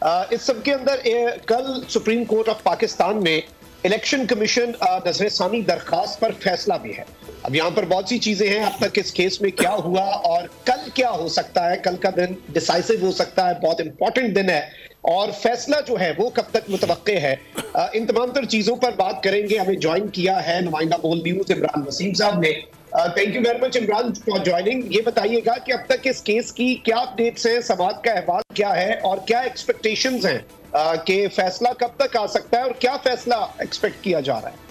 इस सब के अंदर कल सुप्रीम कोर्ट ऑफ पाकिस्तान में इलेक्शन कमीशन नजरसानी दरखास्त पर फैसला भी है। अब यहाँ पर बहुत सी चीजें हैं, अब तक इस केस में क्या हुआ और कल क्या हो सकता है। कल का दिन डिसाइसिव हो सकता है, बहुत इंपॉर्टेंट दिन है और फैसला जो है वो कब तक मुतवक्के है। इन तमाम तर चीजों पर बात करेंगे। हमें ज्वाइन किया है नुमाइंदा बोल न्यूज इमरान वसीम साहब ने। Thank you very much Imran for joining. ये बताइएगा कि अब तक इस केस की क्या अपडेट्स हैं, समाज का अहवाल क्या है और क्या एक्सपेक्टेशंस हैं कि फैसला कब तक आ सकता है और क्या फैसला एक्सपेक्ट किया जा रहा है।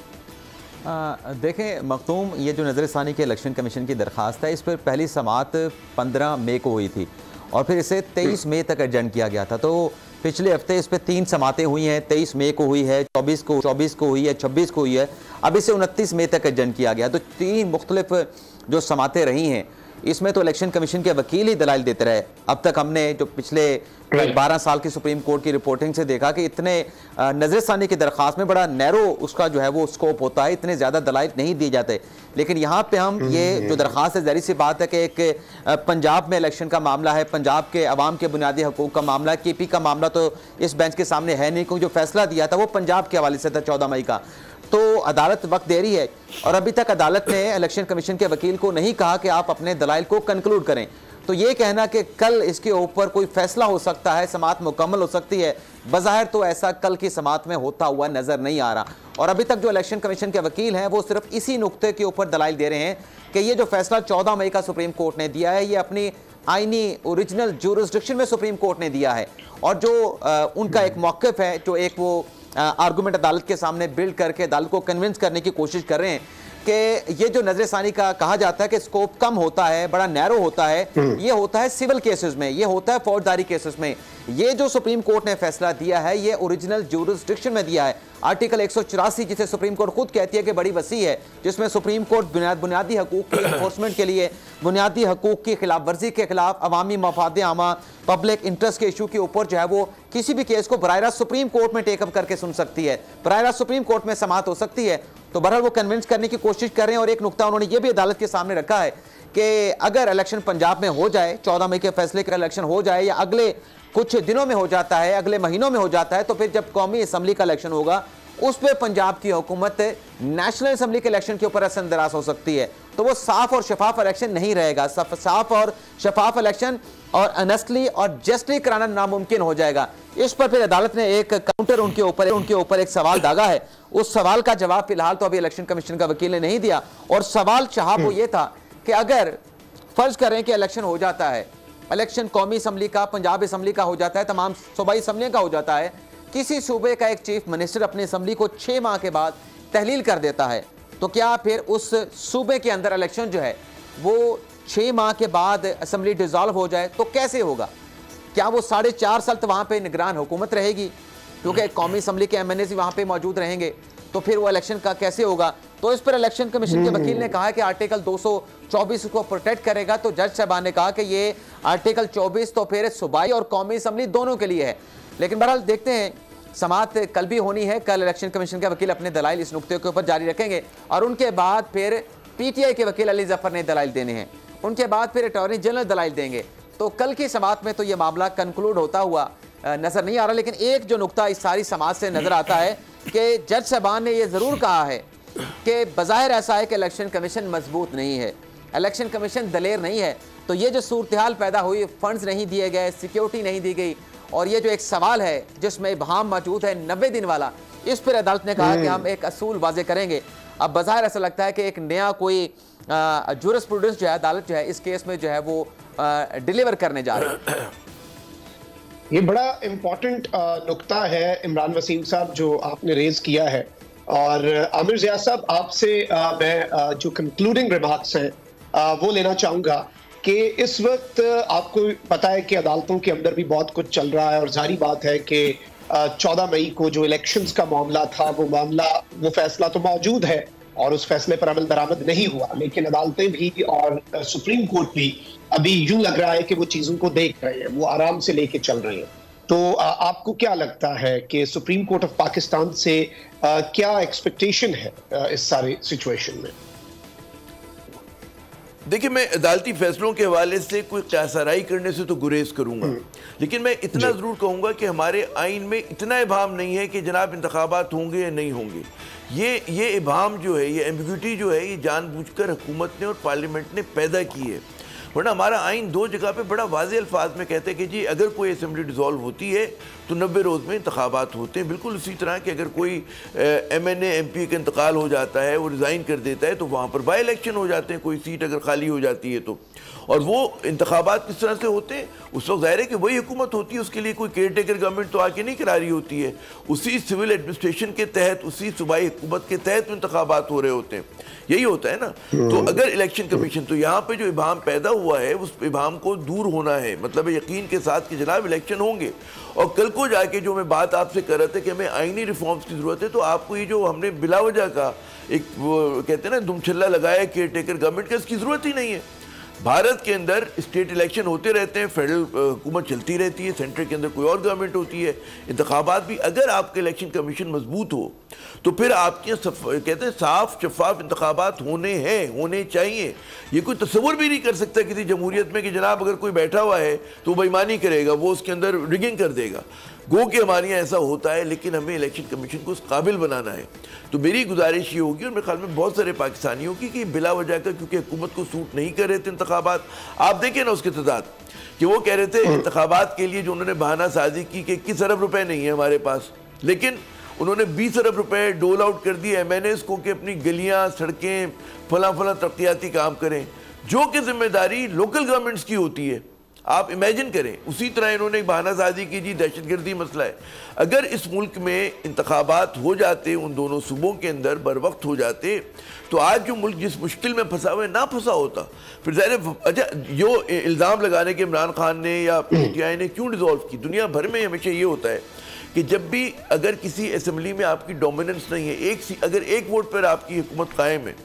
देखें मखतूम, ये जो नज़रसानी के इलेक्शन कमीशन की दरख्वास्त है, इस पर पहली समाअत 15 मई को हुई थी और फिर इसे 23 मई तक एडजर्न किया गया था। तो पिछले हफ्ते इस पर 3 समातें हुई हैं। 23 मई को हुई है, 24 को हुई है, 26 को हुई है। अब इसे 29 मई तक एडजर्न किया गया। तो 3 मुख्तलिफ जो समातें रही हैं, इसमें तो इलेक्शन कमीशन के वकील ही दलाइल देते रहे। अब तक हमने जो पिछले 12 साल की सुप्रीम कोर्ट की रिपोर्टिंग से देखा कि इतने नजरसानी की दरख्वास्त में बड़ा नैरो उसका जो है वो स्कोप होता है, इतने ज़्यादा दलाइल नहीं दिए जाते। लेकिन यहाँ पे हम ये जो दरख्वास्त है, ज़ाहिर सी बात है कि एक पंजाब में इलेक्शन का मामला है, पंजाब के अवाम के बुनियादी हकूक़ का मामला, KP का मामला तो इस बेंच के सामने है नहीं, क्योंकि जो फैसला दिया था वो पंजाब के हवाले से था 14 मई का। तो अदालत वक्त दे रही है और अभी तक अदालत ने इलेक्शन कमीशन के वकील को नहीं कहा कि आप अपने दलाइल को कंक्लूड करें। तो ये कहना कि कल इसके ऊपर कोई फैसला हो सकता है, समाअत मुकम्मल हो सकती है, बज़ाहिर तो ऐसा कल की समाअत में होता हुआ नजर नहीं आ रहा। और अभी तक जो इलेक्शन कमीशन के वकील हैं वो सिर्फ इसी नुक्ते के ऊपर दलाइल दे रहे हैं कि ये जो फैसला 14 मई का सुप्रीम कोर्ट ने दिया है, ये अपनी आईनी ओरिजिनल जुरिस्डिक्शन में सुप्रीम कोर्ट ने दिया है। और जो उनका एक मौक़िफ़ है, जो एक वो आर्गूमेंट अदालत के सामने बिल्ड करके अदालत को कन्विंस करने की कोशिश कर रहे हैं कि ये जो नजरसानी का कहा जाता है कि स्कोप कम होता है, बड़ा नैरो होता है, ये होता है सिविल केसेस में, ये होता है फौजदारी केसेस में। ये जो सुप्रीम कोर्ट ने फैसला दिया है ये ओरिजिनल जुरिस्डिक्शन में दिया है। आर्टिकल 184 जिसे सुप्रीम कोर्ट खुद कहती है कि बड़ी वसी है, जिसमें सुप्रीम कोर्ट बुनियादी हकूक़ की एनफोर्समेंट के लिए, बुनियादी हकूक़ की खिलाफ वर्जी के खिलाफ, अवामी मफाद आमा, पब्लिक इंटरेस्ट के इशू के ऊपर जो है वो किसी भी केस को बराह रास्त सुप्रीम कोर्ट में टेकअप करके सुन सकती है, बराह रास्त सुप्रीम कोर्ट में समाअत हो सकती है। तो बहरहाल वो कन्विंस करने की कोशिश कर रहे हैं। और एक नुकता उन्होंने ये भी अदालत के सामने रखा है कि अगर इलेक्शन पंजाब में हो जाए, 14 मई के फैसले का इलेक्शन हो जाए या अगले कुछ दिनों में हो जाता है, अगले महीनों में हो जाता है, तो फिर जब कौमी असम्बली का इलेक्शन होगा उस पर पंजाब की हुकूमत नेशनल असम्बली के इलेक्शन के ऊपर असरअंदाज हो सकती है। तो वो साफ और शफाफ इलेक्शन नहीं रहेगा। साफ और शफाफ इलेक्शन और अनेस्टली और जस्टली कराना नामुमकिन हो जाएगा। इस पर फिर अदालत ने एक काउंटर उनके ऊपर एक सवाल दागा है। उस सवाल का जवाब फिलहाल तो अभी इलेक्शन कमीशन का वकील ने नहीं दिया। और सवाल चाहा वो ये था कि अगर फर्ज करें कि इलेक्शन हो जाता है, इलेक्शन कौमी असम्बली का, पंजाब असम्बली का हो जाता है, तमाम सूबाई असम्बलियों का हो जाता है, किसी सूबे का एक चीफ मिनिस्टर अपनी असम्बली को 6 माह के बाद तहलील कर देता है, तो क्या फिर उस सूबे के अंदर इलेक्शन जो है वो 6 माह के बाद असम्बली डिसॉल्व हो जाए तो कैसे होगा? क्या वो 4.5 साल तो वहाँ पे निगरान हुकूमत रहेगी, क्योंकि कौमी असम्बली के MNAs भी वहाँ पे मौजूद रहेंगे, तो फिर वो इलेक्शन का कैसे होगा? तो इस पर इलेक्शन कमीशन के वकील ने कहा कि आर्टिकल 224 को प्रोटेक्ट करेगा। तो जज साहबान ने कहा कि ये आर्टिकल 24 तो फिर सूबाई और कौमी असम्बली दोनों के लिए है। लेकिन बहरहाल देखते हैं, समाअत कल भी होनी है। कल इलेक्शन कमीशन के वकील अपने दलाइल इस नुक्ते के ऊपर जारी रखेंगे और उनके बाद फिर PTI के वकील अली जफर ने दलाइल देने हैं, उनके बाद फिर अटॉर्नी जनरल दलाइल देंगे। तो कल की समाअत में तो ये मामला कंक्लूड होता हुआ नजर नहीं आ रहा। लेकिन एक जो नुक्ता इस सारी समाअत से नजर आता है कि जज साहबान ने यह जरूर कहा है कि बज़ाहिर ऐसा है कि इलेक्शन कमीशन मजबूत नहीं है, इलेक्शन कमीशन दलेर नहीं है। तो ये जो सूरत हाल पैदा हुई, फंड्स नहीं दिए गए, सिक्योरिटी नहीं दी गई, और ये जो एक सवाल है जिसमें इबहाम मौजूद है 90 दिन वाला, इस पर अदालत ने कहा कि हम एक असूल वाजे करेंगे। अब बज़ाहिर ऐसा लगता है कि एक नया कोई जूरिस्प्रूडेंस जो है, अदालत जो है इस केस में जो है वो डिलीवर करने जा रही है। ये बड़ा इम्पोर्टेंट नुक्ता है इमरान वसीम साहब जो आपने रेज किया है। और आमिर ज़िया साहब, आपसे मैं जो कंक्लूडिंग रिमार्क्स हैं वो लेना चाहूँगा कि इस वक्त आपको पता है कि अदालतों के अंदर भी बहुत कुछ चल रहा है और जारी बात है कि 14 मई को जो इलेक्शंस का मामला था वो फैसला तो मौजूद है और उस फैसले पर अमल दरामद नहीं हुआ, लेकिन अदालतें भी और सुप्रीम कोर्ट भी अभी यूं लग रहा है कि वो चीजों को देख रहे हैं, वो आराम से लेके चल रहे हैं। तो आपको क्या लगता है कि सुप्रीम कोर्ट ऑफ पाकिस्तान से क्या एक्सपेक्टेशन है इस सारे सिचुएशन में? देखिए, मैं अदालती फैसलों के हवाले से कोई क़यासाराई करने से तो गुरेज करूंगा, लेकिन मैं इतना ज़रूर कहूँगा कि हमारे आइन में इतना इबाम नहीं है कि जनाब इंतखाबात होंगे या नहीं होंगे। ये इबाम जो है, ये एम्बिग्यूटी जो है, ये जानबूझकर हुकूमत ने और पार्लियामेंट ने पैदा की है। वरना हमारा आइन दो जगह पे बड़ा वाज़ेह अल्फाज में कहते हैं कि जी अगर कोई असेंबली डिज़ोल्व होती है तो 90 रोज़ में इंतखाबात होते हैं। बिल्कुल उसी तरह कि अगर कोई MNA MP का इंतकाल हो जाता है, वो रिज़ाइन कर देता है, तो वहाँ पर बाई इलेक्शन हो जाते हैं, कोई सीट अगर खाली हो जाती है तो। और वो इंतखाबात किस तरह से होते हैं, उस वक्त ज़ाहिर है कि वही हुकूमत होती है, उसके लिए कोई केयर टेकर गवर्नमेंट तो आके नहीं करा रही होती है। उसी सिविल एडमिनिस्ट्रेशन के तहत, उसी सूबाई हुकूमत के तहत इंतखाबात हो रहे होते हैं। यही होता है ना। तो अगर इलेक्शन कमीशन, तो यहाँ पे जो इबाम पैदा हुआ है उस इबाम को दूर होना है, मतलब यकीन के साथ कि जनाब इलेक्शन होंगे। और कल को जाके जो मैं बात आपसे कर रहा था कि हमें आईनी रिफॉर्म्स की ज़रूरत है, तो आपको ये जो हमने बिलावजह का एक वो कहते हैं ना दुमछल्ला लगाया केयर टेकर गवर्नमेंट का, इसकी ज़रूरत ही नहीं है। भारत के अंदर स्टेट इलेक्शन होते रहते हैं, फेडरल हुकूमत चलती रहती है, सेंटर के अंदर कोई और गवर्नमेंट होती है, इंतखाबात भी। अगर आपका इलेक्शन कमीशन मजबूत हो तो फिर आपके कहते हैं साफ शफाफ इंतखाबात होने चाहिए। ये कोई तस्वुर भी नहीं कर सकता किसी जमहूरियत में कि जनाब अगर कोई बैठा हुआ है तो बेईमानी करेगा, वो उसके अंदर रिगिंग कर देगा। गो कि हमारे यहाँ ऐसा होता है, लेकिन हमें इलेक्शन कमीशन को उस काबिल बनाना है। तो मेरी गुजारिश ये होगी, और मेरे ख्याल में बहुत सारे पाकिस्तानियों की, कि बिला वजह का क्योंकि हुकूमत को सूट नहीं कर रहे थे इंतखाबात। आप देखें ना उसके तदाद कि वो कह रहे थे इंतखाबात के लिए जो उन्होंने बहाना साजी की कि 21 अरब रुपए नहीं है हमारे पास, लेकिन उन्होंने 20 अरब रुपए डोल आउट कर दिए MNAs को कि अपनी गलियाँ, सड़कें, फला तरक्याती काम करें, जो कि जिम्मेदारी लोकल गवर्नमेंट्स की होती है। आप इमेजिन करें, उसी तरह इन्होंने एक बहानासाजी की, जी दहशतगर्दी मसला है। अगर इस मुल्क में इंतखाबात हो जाते, उन दोनों सूबों के अंदर बर वक्त हो जाते, तो आज जो मुल्क जिस मुश्किल में फंसा हुआ है ना फंसा होता। फिर ज़ाहिर अच्छा जो इल्ज़ाम लगाने के इमरान खान ने या PTI ने क्यों डिज़ोल्व की, दुनिया भर में हमेशा ये होता है कि जब भी अगर किसी असम्बली में आपकी डोमिनेंस नहीं है, अगर एक वोट पर आपकी हुकूमत कायम है,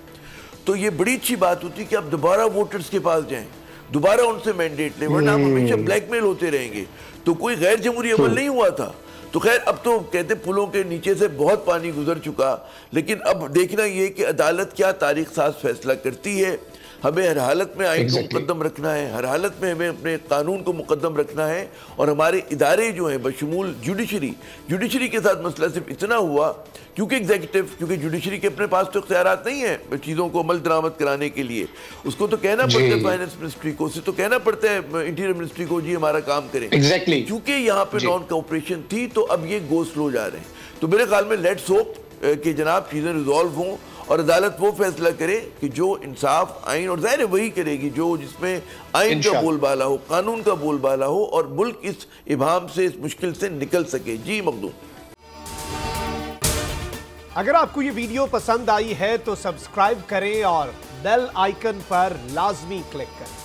तो ये बड़ी अच्छी बात होती है कि आप दोबारा वोटर्स के पास जाएं, दोबारा उनसे मैंडेट लें, वरना आप हमेशा ब्लैकमेल होते रहेंगे। तो कोई गैर जमहूरी अमल नहीं हुआ था। तो खैर अब तो कहते पुलों के नीचे से बहुत पानी गुजर चुका, लेकिन अब देखना ये कि अदालत क्या तारीख साज फैसला करती है। हमें हर हालत में आइन को मुकद्दम रखना है, हर हालत में हमें अपने कानून को मुकद्दम रखना है। और हमारे इदारे जो हैं बशमूल जुडिशरी के साथ मसला सिर्फ इतना हुआ क्योंकि क्योंकि जुडिशरी के अपने पास तो इख्तियारात नहीं है चीज़ों को अमल दरामद कराने के लिए। उसको तो कहना पड़ता है फाइनेंस मिनिस्ट्री को, उसे तो कहना पड़ता है इंटीरियर मिनिस्ट्री को, जी हमारा काम करें। क्योंकि यहाँ पे नॉन कोऑपरेशन थी, तो अब ये गो स्लो जा रहे हैं। तो मेरे ख्याल में लेट्स होप कि जनाब चीज़ें रिजॉल्व हों और अदालत वो फैसला करे कि जो इंसाफ आइन, और ज़ाहिर वही करेगी जो जिसमें आइन का बोलबाला हो, कानून का बोलबाला हो, और मुल्क इस इबाम से, इस मुश्किल से निकल सके। जी मखदूम, अगर आपको ये वीडियो पसंद आई है तो सब्सक्राइब करें और बेल आइकन पर लाजमी क्लिक करें।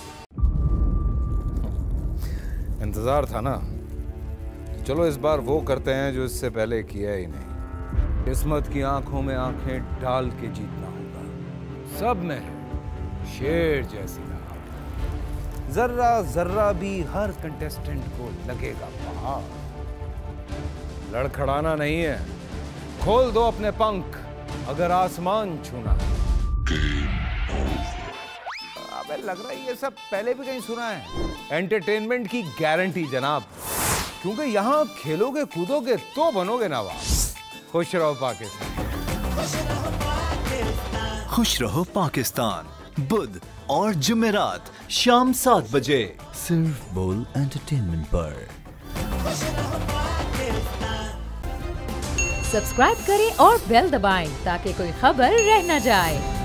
इंतजार था ना, चलो इस बार वो करते हैं जो इससे पहले किया ही नहीं। किस्मत की आंखों में आंखें डाल के जीतना होगा। सब में है शेर जैसी राह, जर्रा जर्रा भी हर कंटेस्टेंट को लगेगा पहाड़। लड़खड़ाना नहीं है, खोल दो अपने पंख अगर आसमान छूना है। अबे लग रहा है ये सब पहले भी कहीं सुना है। एंटरटेनमेंट की गारंटी जनाब, क्योंकि यहाँ खेलोगे कूदोगे तो बनोगे नवाब। खुश रहो पाकिस्तान। खुश रहो पाकिस्तान, बुध और जुमेरात शाम 7 बजे सिर्फ बोल एंटरटेनमेंट पर। सब्सक्राइब करें और बेल दबाएं ताकि कोई खबर रह न जाए।